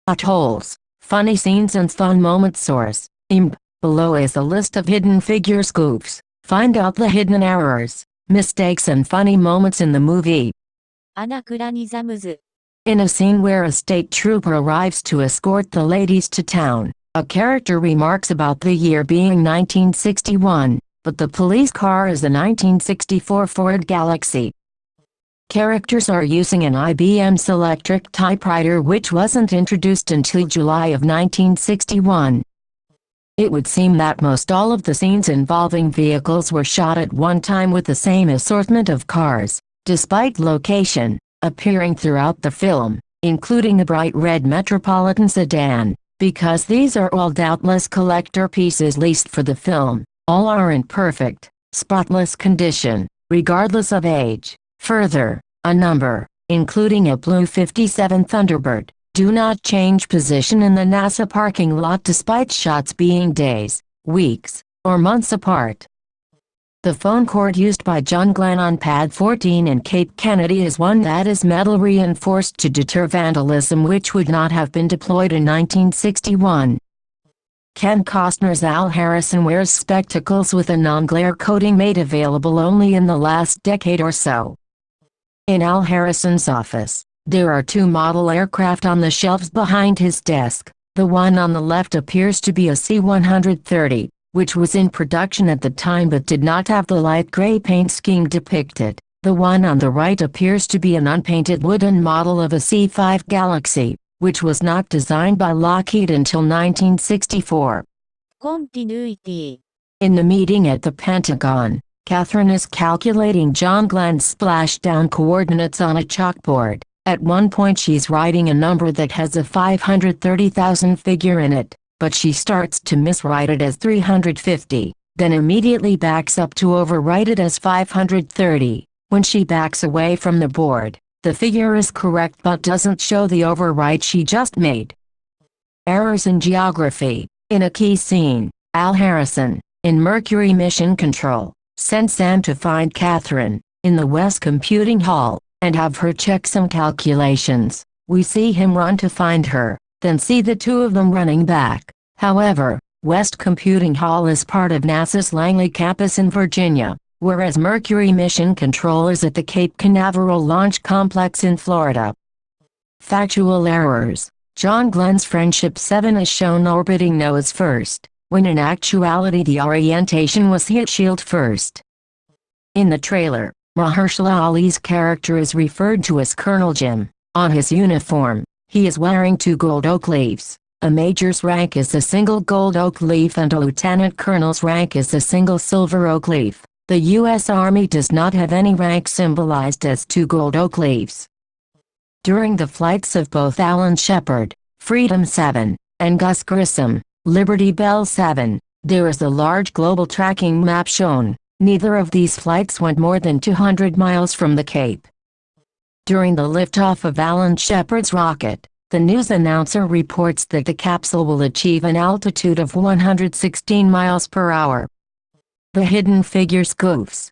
Plot holes, funny scenes and fun moments source. Below is a list of hidden figures goofs. Find out the hidden errors, mistakes and funny moments in the movie. Anachronisms. In a scene where a state trooper arrives to escort the ladies to town, a character remarks about the year being 1961, but the police car is a 1964 Ford Galaxy. Characters are using an IBM Selectric typewriter which wasn't introduced until July of 1961. It would seem that most all of the scenes involving vehicles were shot at one time with the same assortment of cars, despite location, appearing throughout the film, including a bright red Metropolitan sedan, because these are all doubtless collector pieces leased for the film. All are in perfect, spotless condition, regardless of age. Further, a number, including a blue 57 Thunderbird, do not change position in the NASA parking lot despite shots being days, weeks, or months apart. The phone cord used by John Glenn on Pad 14 in Cape Kennedy is one that is metal reinforced to deter vandalism, which would not have been deployed in 1961. Ken Costner's Al Harrison wears spectacles with a non-glare coating made available only in the last decade or so. In Al Harrison's office, there are two model aircraft on the shelves behind his desk. The one on the left appears to be a C-130, which was in production at the time but did not have the light gray paint scheme depicted. The one on the right appears to be an unpainted wooden model of a C-5 Galaxy, which was not designed by Lockheed until 1964. Continuity. In the meeting at the Pentagon, Catherine is calculating John Glenn's splashdown coordinates on a chalkboard. At one point she's writing a number that has a 530,000 figure in it, but she starts to miswrite it as 350, then immediately backs up to overwrite it as 530. When she backs away from the board, the figure is correct but doesn't show the overwrite she just made. Errors in geography. In a key scene, Al Harrison, in Mercury Mission Control, sends Sam to find Catherine, in the West Computing Hall, and have her check some calculations. We see him run to find her, then see the two of them running back. However, West Computing Hall is part of NASA's Langley campus in Virginia, whereas Mercury Mission Control is at the Cape Canaveral Launch Complex in Florida. Factual errors. John Glenn's Friendship 7 is shown orbiting nose first, when in actuality the orientation was hit shield first. In the trailer, Mahershala Ali's character is referred to as Colonel Jim. On his uniform, he is wearing two gold oak leaves. A major's rank is a single gold oak leaf and a lieutenant colonel's rank is a single silver oak leaf. The U.S. Army does not have any rank symbolized as two gold oak leaves. During the flights of both Alan Shepard, Freedom 7, and Gus Grissom, Liberty Bell 7, there is a large global tracking map shown. Neither of these flights went more than 200 miles from the Cape. During the liftoff of Alan Shepard's rocket, the news announcer reports that the capsule will achieve an altitude of 116 miles per hour. The hidden figures goofs.